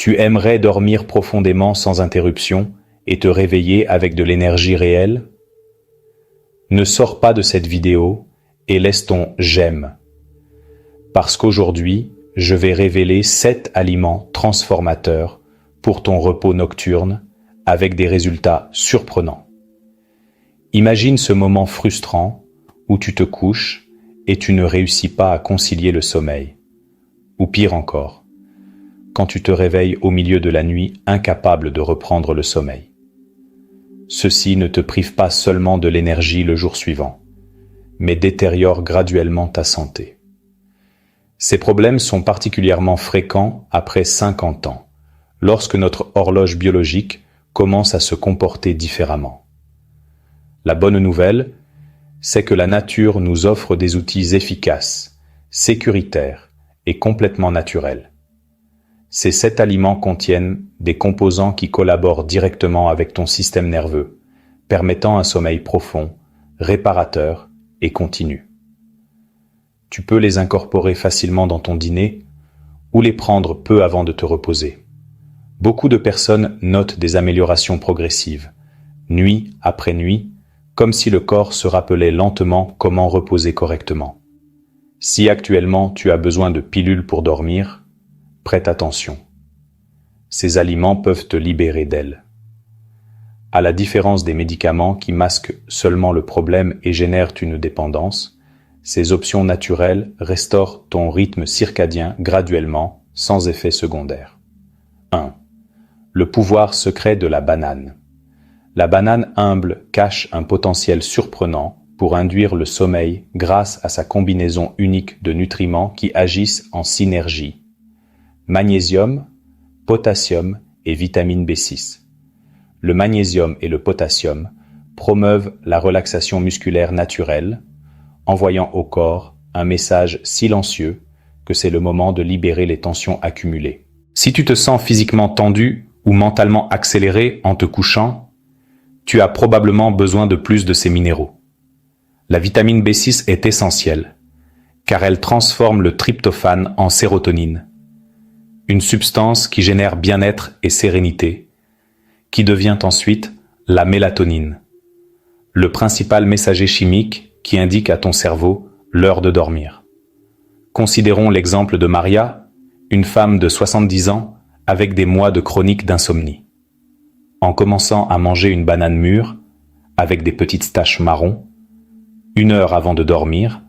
Tu aimerais dormir profondément sans interruption et te réveiller avec de l'énergie réelle? Ne sors pas de cette vidéo et laisse ton j'aime. Parce qu'aujourd'hui, je vais révéler 7 aliments transformateurs pour ton repos nocturne avec des résultats surprenants. Imagine ce moment frustrant où tu te couches et tu ne réussis pas à concilier le sommeil. Ou pire encore, quand tu te réveilles au milieu de la nuit incapable de reprendre le sommeil. Ceci ne te prive pas seulement de l'énergie le jour suivant, mais détériore graduellement ta santé. Ces problèmes sont particulièrement fréquents après 50 ans, lorsque notre horloge biologique commence à se comporter différemment. La bonne nouvelle, c'est que la nature nous offre des outils efficaces, sécuritaires et complètement naturels. Ces 7 aliments contiennent des composants qui collaborent directement avec ton système nerveux, permettant un sommeil profond, réparateur et continu. Tu peux les incorporer facilement dans ton dîner ou les prendre peu avant de te reposer. Beaucoup de personnes notent des améliorations progressives, nuit après nuit, comme si le corps se rappelait lentement comment reposer correctement. Si actuellement tu as besoin de pilules pour dormir, prête attention. Ces aliments peuvent te libérer d'elles. À la différence des médicaments qui masquent seulement le problème et génèrent une dépendance, ces options naturelles restaurent ton rythme circadien graduellement, sans effet secondaire. 1. Le pouvoir secret de la banane. La banane humble cache un potentiel surprenant pour induire le sommeil grâce à sa combinaison unique de nutriments qui agissent en synergie. Magnésium, potassium et vitamine B6. Le magnésium et le potassium promeuvent la relaxation musculaire naturelle, envoyant au corps un message silencieux que c'est le moment de libérer les tensions accumulées. Si tu te sens physiquement tendu ou mentalement accéléré en te couchant, tu as probablement besoin de plus de ces minéraux. La vitamine B6 est essentielle, car elle transforme le tryptophane en sérotonine, une substance qui génère bien-être et sérénité, qui devient ensuite la mélatonine, le principal messager chimique qui indique à ton cerveau l'heure de dormir. Considérons l'exemple de Maria, une femme de 70 ans avec des mois de chronique d'insomnie. En commençant à manger une banane mûre, avec des petites taches marron, 1 heure avant de dormir,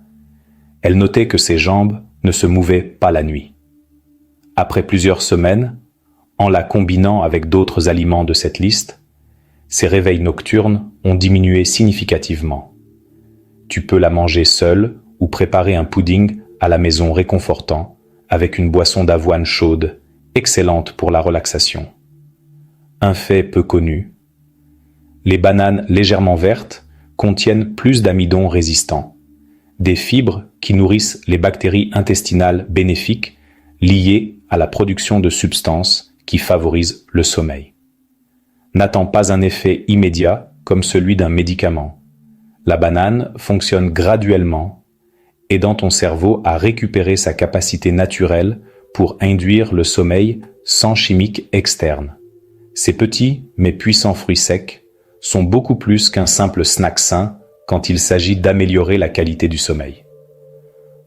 elle notait que ses jambes ne se mouvaient pas la nuit. Après plusieurs semaines, en la combinant avec d'autres aliments de cette liste, ses réveils nocturnes ont diminué significativement. Tu peux la manger seule ou préparer un pudding à la maison réconfortant avec une boisson d'avoine chaude, excellente pour la relaxation. Un fait peu connu, les bananes légèrement vertes contiennent plus d'amidon résistant, des fibres qui nourrissent les bactéries intestinales bénéfiques liées à la production de substances qui favorisent le sommeil. N'attends pas un effet immédiat comme celui d'un médicament. La banane fonctionne graduellement, aidant ton cerveau à récupérer sa capacité naturelle pour induire le sommeil sans chimique externe. Ces petits mais puissants fruits secs sont beaucoup plus qu'un simple snack sain quand il s'agit d'améliorer la qualité du sommeil.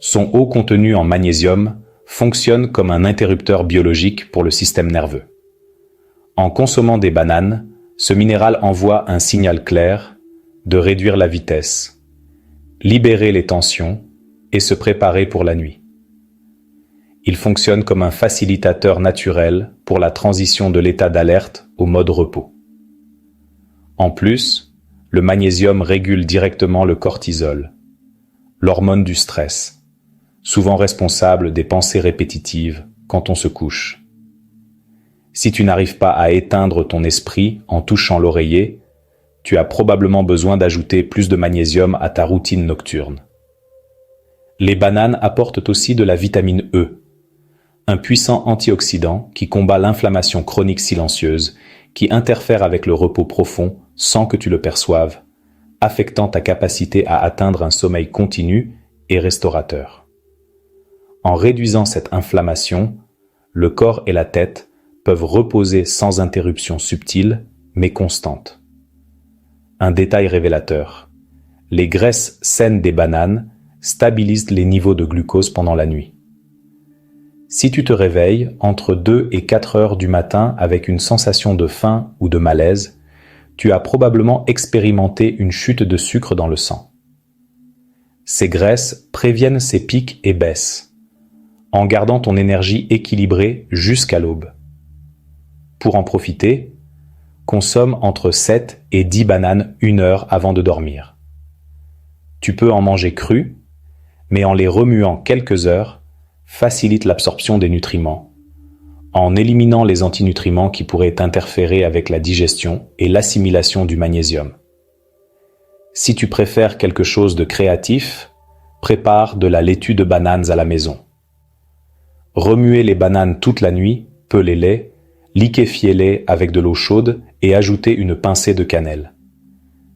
Son haut contenu en magnésium fonctionne comme un interrupteur biologique pour le système nerveux. En consommant des bananes, ce minéral envoie un signal clair de réduire la vitesse, libérer les tensions et se préparer pour la nuit. Il fonctionne comme un facilitateur naturel pour la transition de l'état d'alerte au mode repos. En plus, le magnésium régule directement le cortisol, l'hormone du stress, souvent responsable des pensées répétitives quand on se couche. Si tu n'arrives pas à éteindre ton esprit en touchant l'oreiller, tu as probablement besoin d'ajouter plus de magnésium à ta routine nocturne. Les bananes apportent aussi de la vitamine E, un puissant antioxydant qui combat l'inflammation chronique silencieuse qui interfère avec le repos profond sans que tu le perçoives, affectant ta capacité à atteindre un sommeil continu et restaurateur. En réduisant cette inflammation, le corps et la tête peuvent reposer sans interruption subtile, mais constante. Un détail révélateur. Les graisses saines des bananes stabilisent les niveaux de glucose pendant la nuit. Si tu te réveilles entre 2 et 4 heures du matin avec une sensation de faim ou de malaise, tu as probablement expérimenté une chute de sucre dans le sang. Ces graisses préviennent ces pics et baisses, en gardant ton énergie équilibrée jusqu'à l'aube. Pour en profiter, consomme entre 7 et 10 bananes 1 heure avant de dormir. Tu peux en manger crues, mais en les remuant quelques heures, facilite l'absorption des nutriments, en éliminant les antinutriments qui pourraient interférer avec la digestion et l'assimilation du magnésium. Si tu préfères quelque chose de créatif, prépare de la laitue de bananes à la maison. Remuez les bananes toute la nuit, pelez-les, liquéfiez-les avec de l'eau chaude et ajoutez une pincée de cannelle.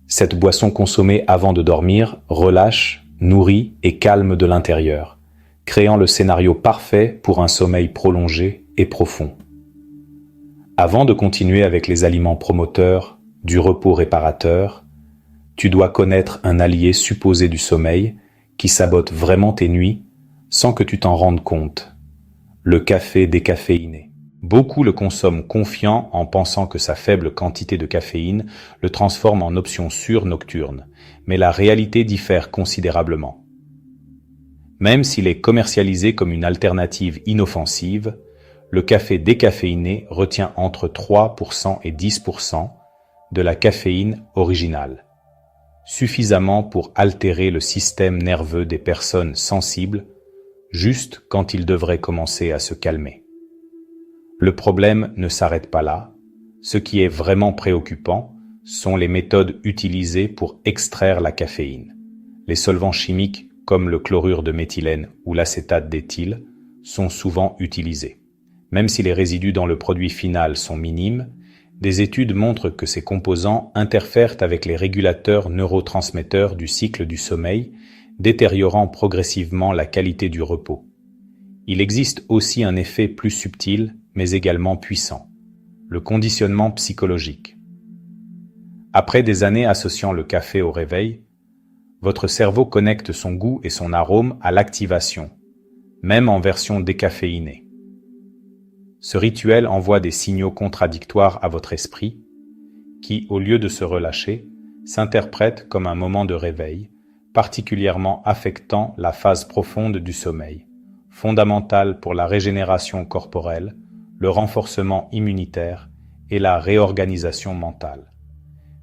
Cette boisson consommée avant de dormir relâche, nourrit et calme de l'intérieur, créant le scénario parfait pour un sommeil prolongé et profond. Avant de continuer avec les aliments promoteurs du repos réparateur, tu dois connaître un allié supposé du sommeil qui sabote vraiment tes nuits sans que tu t'en rendes compte: le café décaféiné. Beaucoup le consomment confiants en pensant que sa faible quantité de caféine le transforme en option sûre nocturne, mais la réalité diffère considérablement. Même s'il est commercialisé comme une alternative inoffensive, le café décaféiné retient entre 3% et 10% de la caféine originale, suffisamment pour altérer le système nerveux des personnes sensibles, juste quand il devrait commencer à se calmer. Le problème ne s'arrête pas là. Ce qui est vraiment préoccupant sont les méthodes utilisées pour extraire la caféine. Les solvants chimiques comme le chlorure de méthylène ou l'acétate d'éthyle sont souvent utilisés. Même si les résidus dans le produit final sont minimes, des études montrent que ces composants interfèrent avec les régulateurs neurotransmetteurs du cycle du sommeil, détériorant progressivement la qualité du repos. Il existe aussi un effet plus subtil, mais également puissant: le conditionnement psychologique. Après des années associant le café au réveil, votre cerveau connecte son goût et son arôme à l'activation, même en version décaféinée. Ce rituel envoie des signaux contradictoires à votre esprit, qui, au lieu de se relâcher, s'interprète comme un moment de réveil, particulièrement affectant la phase profonde du sommeil, fondamentale pour la régénération corporelle, le renforcement immunitaire et la réorganisation mentale.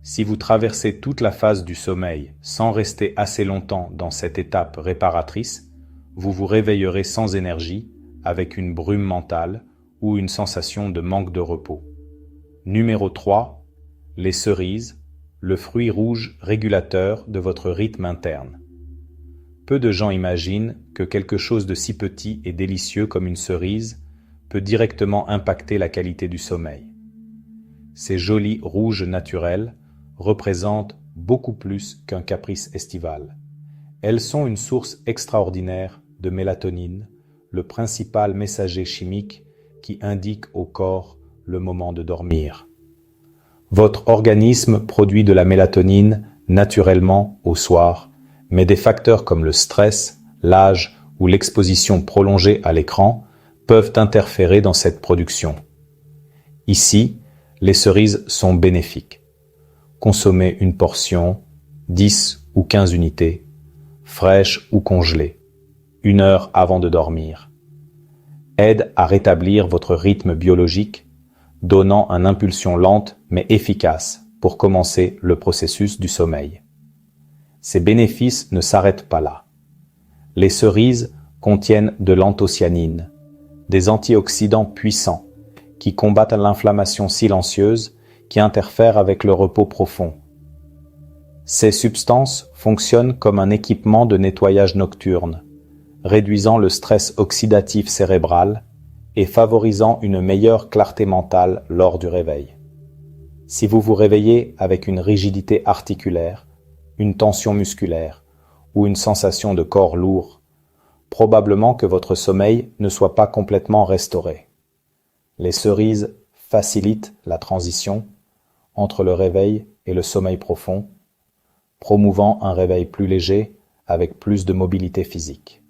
Si vous traversez toute la phase du sommeil sans rester assez longtemps dans cette étape réparatrice, vous vous réveillerez sans énergie, avec une brume mentale ou une sensation de manque de repos. Numéro 3. Les cerises, le fruit rouge régulateur de votre rythme interne. Peu de gens imaginent que quelque chose de si petit et délicieux comme une cerise peut directement impacter la qualité du sommeil. Ces jolis rouges naturels représentent beaucoup plus qu'un caprice estival. Elles sont une source extraordinaire de mélatonine, le principal messager chimique qui indique au corps le moment de dormir. Votre organisme produit de la mélatonine naturellement au soir, mais des facteurs comme le stress, l'âge ou l'exposition prolongée à l'écran peuvent interférer dans cette production. Ici, les cerises sont bénéfiques. Consommez une portion, 10 ou 15 unités, fraîches ou congelées, 1 heure avant de dormir. Aide à rétablir votre rythme biologique, donnant une impulsion lente mais efficace pour commencer le processus du sommeil. Ces bénéfices ne s'arrêtent pas là. Les cerises contiennent de l'anthocyanine, des antioxydants puissants qui combattent l'inflammation silencieuse qui interfère avec le repos profond. Ces substances fonctionnent comme un équipement de nettoyage nocturne, réduisant le stress oxydatif cérébral et favorisant une meilleure clarté mentale lors du réveil. Si vous vous réveillez avec une rigidité articulaire, une tension musculaire ou une sensation de corps lourd, probablement que votre sommeil ne soit pas complètement restauré. Les cerises facilitent la transition entre le réveil et le sommeil profond, promouvant un réveil plus léger avec plus de mobilité physique.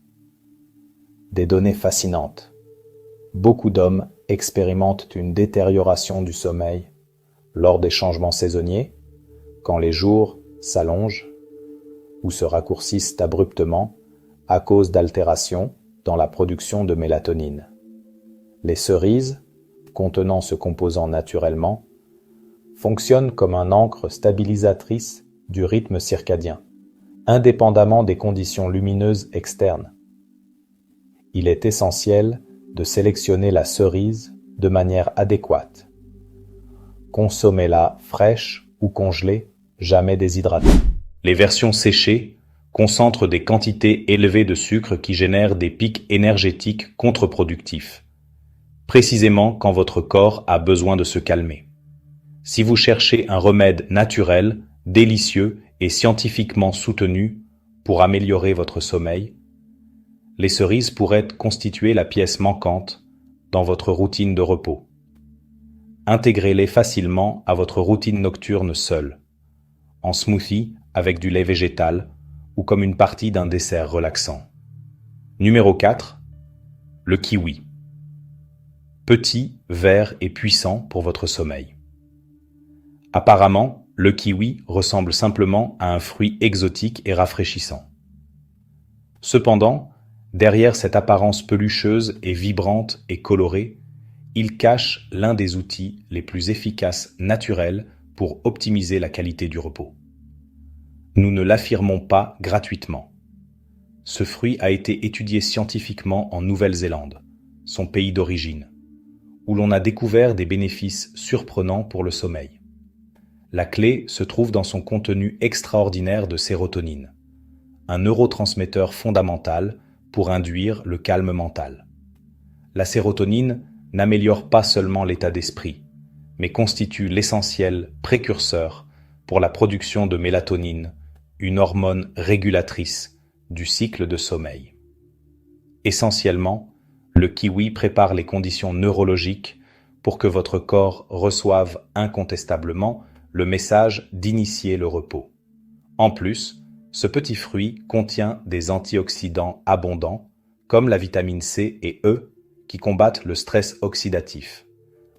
Des données fascinantes. Beaucoup d'hommes expérimentent une détérioration du sommeil lors des changements saisonniers, quand les jours s'allongent ou se raccourcissent abruptement à cause d'altérations dans la production de mélatonine. Les cerises, contenant ce composant naturellement, fonctionnent comme un ancre stabilisatrice du rythme circadien, indépendamment des conditions lumineuses externes. Il est essentiel de sélectionner la cerise de manière adéquate. Consommez-la fraîche ou congelée, jamais déshydratée. Les versions séchées concentrent des quantités élevées de sucre qui génèrent des pics énergétiques contre-productifs, précisément quand votre corps a besoin de se calmer. Si vous cherchez un remède naturel, délicieux et scientifiquement soutenu pour améliorer votre sommeil, les cerises pourraient constituer la pièce manquante dans votre routine de repos. Intégrez-les facilement à votre routine nocturne seule, en smoothie avec du lait végétal ou comme une partie d'un dessert relaxant. Numéro 4. Le kiwi. Petit, vert et puissant pour votre sommeil. Apparemment, le kiwi ressemble simplement à un fruit exotique et rafraîchissant. Cependant, derrière cette apparence pelucheuse et vibrante et colorée, il cache l'un des outils les plus efficaces naturels pour optimiser la qualité du repos. Nous ne l'affirmons pas gratuitement. Ce fruit a été étudié scientifiquement en Nouvelle-Zélande, son pays d'origine, où l'on a découvert des bénéfices surprenants pour le sommeil. La clé se trouve dans son contenu extraordinaire de sérotonine, un neurotransmetteur fondamental pour induire le calme mental. La sérotonine n'améliore pas seulement l'état d'esprit, mais constitue l'essentiel précurseur pour la production de mélatonine, une hormone régulatrice du cycle de sommeil. Essentiellement, le kiwi prépare les conditions neurologiques pour que votre corps reçoive incontestablement le message d'initier le repos. En plus, ce petit fruit contient des antioxydants abondants, comme la vitamine C et E, qui combattent le stress oxydatif,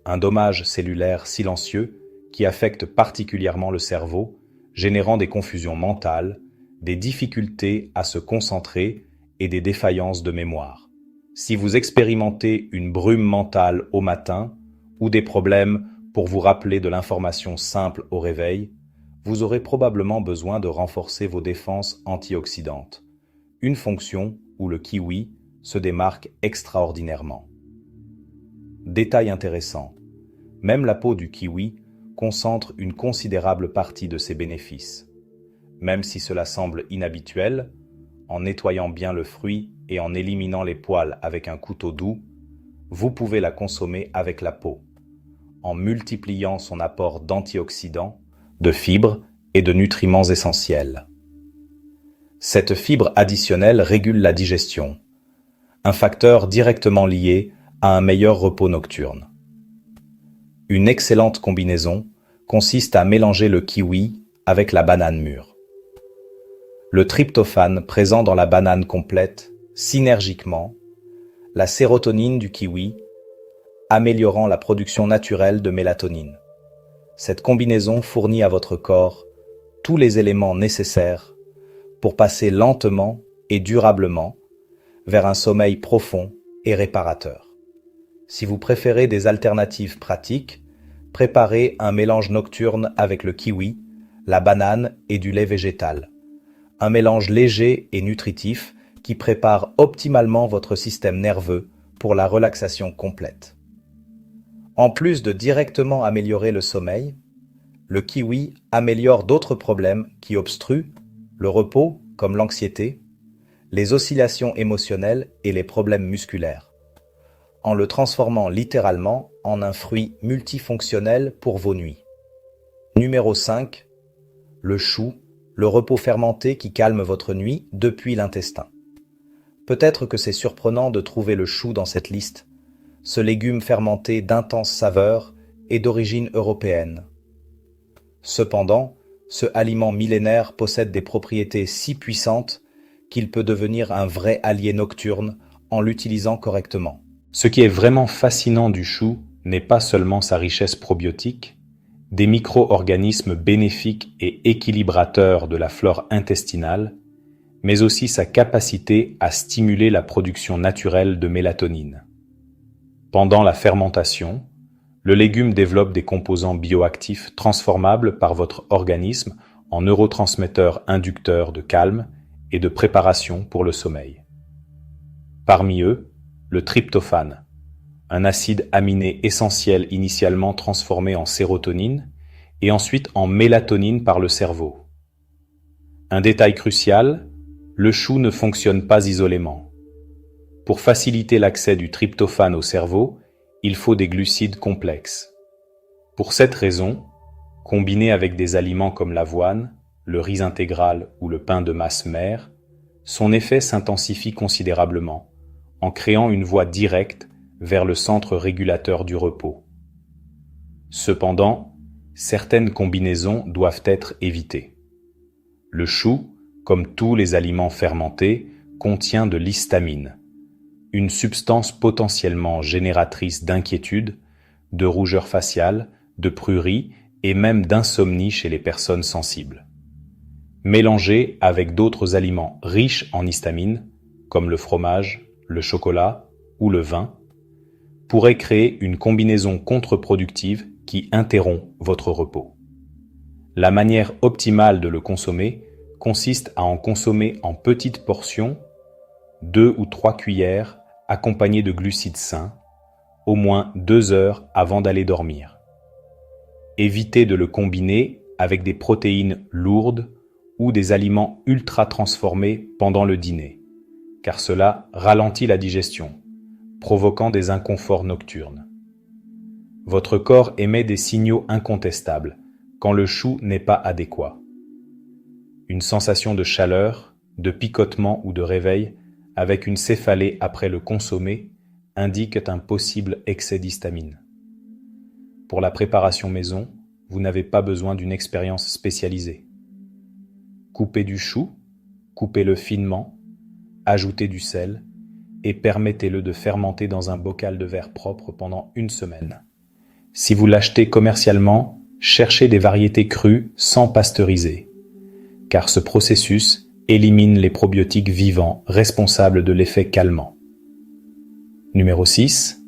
un dommage cellulaire silencieux qui affecte particulièrement le cerveau, générant des confusions mentales, des difficultés à se concentrer et des défaillances de mémoire. Si vous expérimentez une brume mentale au matin ou des problèmes pour vous rappeler de l'information simple au réveil, vous aurez probablement besoin de renforcer vos défenses antioxydantes, une fonction où le kiwi se démarque extraordinairement. Détail intéressant, même la peau du kiwi concentre une considérable partie de ses bénéfices. Même si cela semble inhabituel, en nettoyant bien le fruit et en éliminant les poils avec un couteau doux, vous pouvez la consommer avec la peau, en multipliant son apport d'antioxydants, de fibres et de nutriments essentiels. Cette fibre additionnelle régule la digestion, un facteur directement lié à un meilleur repos nocturne. Une excellente combinaison consiste à mélanger le kiwi avec la banane mûre. Le tryptophane présent dans la banane complète, synergiquement, la sérotonine du kiwi, améliorant la production naturelle de mélatonine. Cette combinaison fournit à votre corps tous les éléments nécessaires pour passer lentement et durablement vers un sommeil profond et réparateur. Si vous préférez des alternatives pratiques, préparez un mélange nocturne avec le kiwi, la banane et du lait végétal. Un mélange léger et nutritif qui prépare optimalement votre système nerveux pour la relaxation complète. En plus de directement améliorer le sommeil, le kiwi améliore d'autres problèmes qui obstruent le repos, comme l'anxiété, les oscillations émotionnelles et les problèmes musculaires, en le transformant littéralement en un fruit multifonctionnel pour vos nuits. Numéro 5. Le chou, le repos fermenté qui calme votre nuit depuis l'intestin. Peut-être que c'est surprenant de trouver le chou dans cette liste, ce légume fermenté d'intense saveur est d'origine européenne. Cependant, ce aliment millénaire possède des propriétés si puissantes qu'il peut devenir un vrai allié nocturne en l'utilisant correctement. Ce qui est vraiment fascinant du chou n'est pas seulement sa richesse probiotique, des micro-organismes bénéfiques et équilibrateurs de la flore intestinale, mais aussi sa capacité à stimuler la production naturelle de mélatonine. Pendant la fermentation, le légume développe des composants bioactifs transformables par votre organisme en neurotransmetteurs inducteurs de calme et de préparation pour le sommeil. Parmi eux, le tryptophane, un acide aminé essentiel initialement transformé en sérotonine et ensuite en mélatonine par le cerveau. Un détail crucial, le chou ne fonctionne pas isolément. Pour faciliter l'accès du tryptophane au cerveau, il faut des glucides complexes. Pour cette raison, combinés avec des aliments comme l'avoine, le riz intégral ou le pain de masse mère, son effet s'intensifie considérablement, en créant une voie directe vers le centre régulateur du repos. Cependant, certaines combinaisons doivent être évitées. Le chou, comme tous les aliments fermentés, contient de l'histamine, une substance potentiellement génératrice d'inquiétude, de rougeur faciale, de prurie et même d'insomnie chez les personnes sensibles. Mélangée avec d'autres aliments riches en histamine, comme le fromage, le chocolat ou le vin, pourrait créer une combinaison contre-productive qui interrompt votre repos. La manière optimale de le consommer consiste à en consommer en petites portions, 2 ou 3 cuillères accompagnées de glucides sains, au moins 2 heures avant d'aller dormir. Évitez de le combiner avec des protéines lourdes ou des aliments ultra transformés pendant le dîner, car cela ralentit la digestion, provoquant des inconforts nocturnes. Votre corps émet des signaux incontestables quand le chou n'est pas adéquat. Une sensation de chaleur, de picotement ou de réveil avec une céphalée après le consommer indique un possible excès d'histamine. Pour la préparation maison, vous n'avez pas besoin d'une expérience spécialisée. Coupez du chou, coupez-le finement, ajoutez du sel et permettez-le de fermenter dans un bocal de verre propre pendant 1 semaine. Si vous l'achetez commercialement, cherchez des variétés crues sans pasteuriser, car ce processus élimine les probiotiques vivants responsables de l'effet calmant. Numéro 6.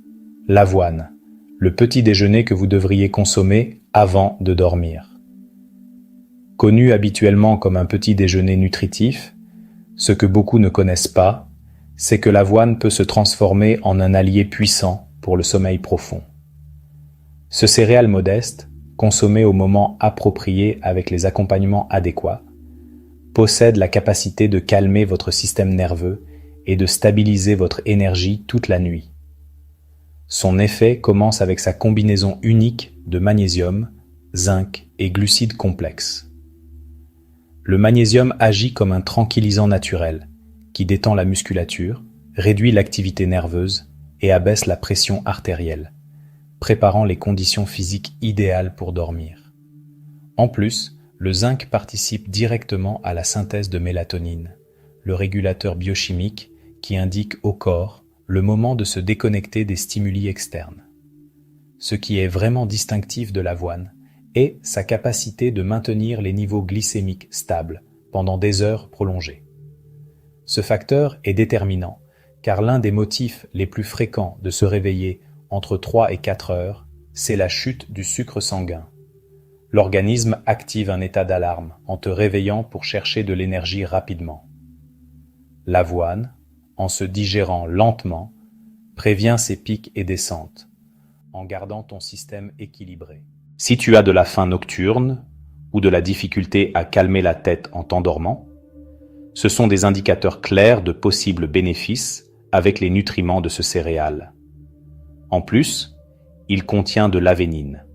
L'avoine, le petit déjeuner que vous devriez consommer avant de dormir. Connu habituellement comme un petit déjeuner nutritif, ce que beaucoup ne connaissent pas, c'est que l'avoine peut se transformer en un allié puissant pour le sommeil profond. Ce céréale modeste, consommé au moment approprié avec les accompagnements adéquats, possède la capacité de calmer votre système nerveux et de stabiliser votre énergie toute la nuit. Son effet commence avec sa combinaison unique de magnésium, zinc et glucides complexes. Le magnésium agit comme un tranquillisant naturel qui détend la musculature, réduit l'activité nerveuse et abaisse la pression artérielle, préparant les conditions physiques idéales pour dormir. En plus, le zinc participe directement à la synthèse de mélatonine, le régulateur biochimique qui indique au corps le moment de se déconnecter des stimuli externes. Ce qui est vraiment distinctif de l'avoine est sa capacité de maintenir les niveaux glycémiques stables pendant des heures prolongées. Ce facteur est déterminant car l'un des motifs les plus fréquents de se réveiller entre 3 et 4 heures, c'est la chute du sucre sanguin. L'organisme active un état d'alarme en te réveillant pour chercher de l'énergie rapidement. L'avoine, en se digérant lentement, prévient ces pics et descentes, en gardant ton système équilibré. Si tu as de la faim nocturne ou de la difficulté à calmer la tête en t'endormant, ce sont des indicateurs clairs de possibles bénéfices avec les nutriments de ce céréale. En plus, il contient de l'avénine,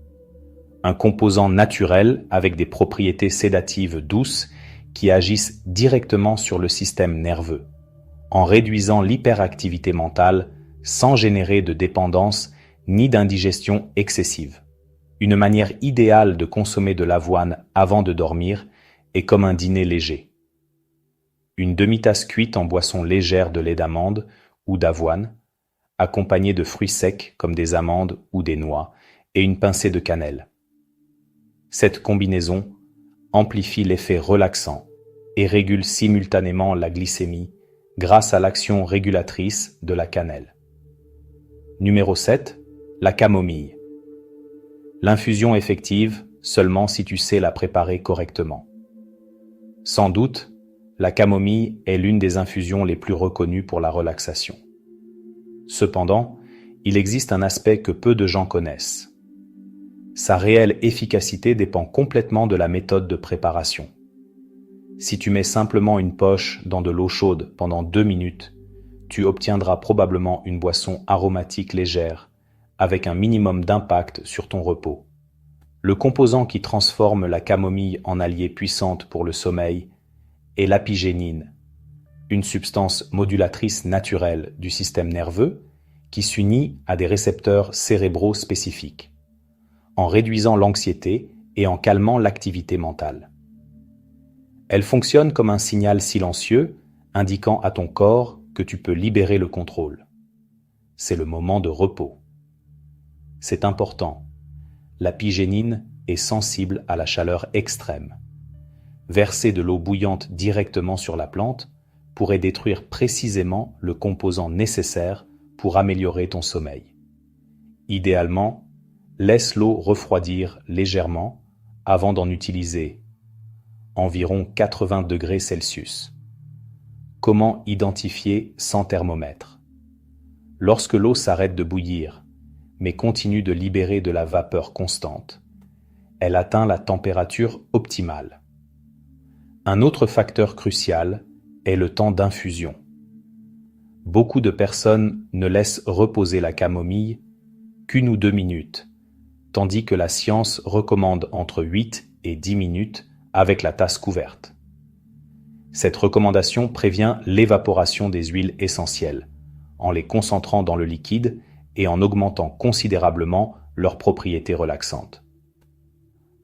un composant naturel avec des propriétés sédatives douces qui agissent directement sur le système nerveux, en réduisant l'hyperactivité mentale sans générer de dépendance ni d'indigestion excessive. Une manière idéale de consommer de l'avoine avant de dormir est comme un dîner léger. Une demi-tasse cuite en boisson légère de lait d'amande ou d'avoine, accompagnée de fruits secs comme des amandes ou des noix, et une pincée de cannelle. Cette combinaison amplifie l'effet relaxant et régule simultanément la glycémie grâce à l'action régulatrice de la cannelle. Numéro 7. La camomille. L'infusion effective seulement si tu sais la préparer correctement. Sans doute, la camomille est l'une des infusions les plus reconnues pour la relaxation. Cependant, il existe un aspect que peu de gens connaissent. Sa réelle efficacité dépend complètement de la méthode de préparation. Si tu mets simplement une poche dans de l'eau chaude pendant 2 minutes, tu obtiendras probablement une boisson aromatique légère, avec un minimum d'impact sur ton repos. Le composant qui transforme la camomille en alliée puissante pour le sommeil est l'apigénine, une substance modulatrice naturelle du système nerveux qui s'unit à des récepteurs cérébraux spécifiques, en réduisant l'anxiété et en calmant l'activité mentale. Elle fonctionne comme un signal silencieux indiquant à ton corps que tu peux libérer le contrôle. C'est le moment de repos. C'est important. L'apigénine est sensible à la chaleur extrême. Verser de l'eau bouillante directement sur la plante pourrait détruire précisément le composant nécessaire pour améliorer ton sommeil. Idéalement, laisse l'eau refroidir légèrement avant d'en utiliser, environ 80 degrés Celsius. Comment identifier sans thermomètre? Lorsque l'eau s'arrête de bouillir, mais continue de libérer de la vapeur constante, elle atteint la température optimale. Un autre facteur crucial est le temps d'infusion. Beaucoup de personnes ne laissent reposer la camomille qu'1 ou 2 minutes, tandis que la science recommande entre 8 et 10 minutes avec la tasse couverte. Cette recommandation prévient l'évaporation des huiles essentielles, en les concentrant dans le liquide et en augmentant considérablement leurs propriétés relaxantes.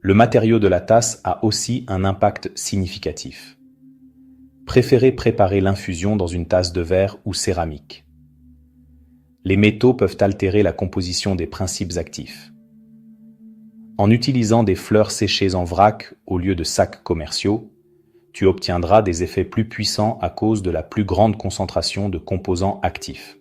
Le matériau de la tasse a aussi un impact significatif. Préférez préparer l'infusion dans une tasse de verre ou céramique. Les métaux peuvent altérer la composition des principes actifs. En utilisant des fleurs séchées en vrac au lieu de sacs commerciaux, tu obtiendras des effets plus puissants à cause de la plus grande concentration de composants actifs.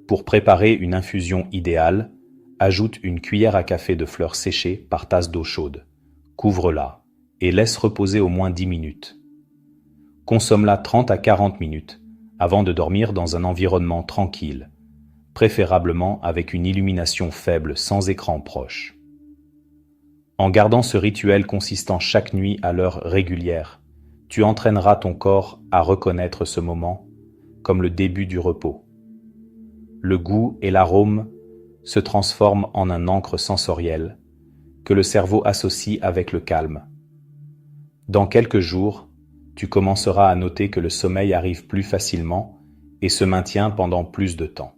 Pour préparer une infusion idéale, ajoute une cuillère à café de fleurs séchées par tasse d'eau chaude. Couvre-la et laisse reposer au moins 10 minutes. Consomme-la 30 à 40 minutes avant de dormir dans un environnement tranquille, préférablement avec une illumination faible sans écran proche. En gardant ce rituel consistant chaque nuit à l'heure régulière, tu entraîneras ton corps à reconnaître ce moment comme le début du repos. Le goût et l'arôme se transforment en un ancre sensorielle que le cerveau associe avec le calme. Dans quelques jours, tu commenceras à noter que le sommeil arrive plus facilement et se maintient pendant plus de temps.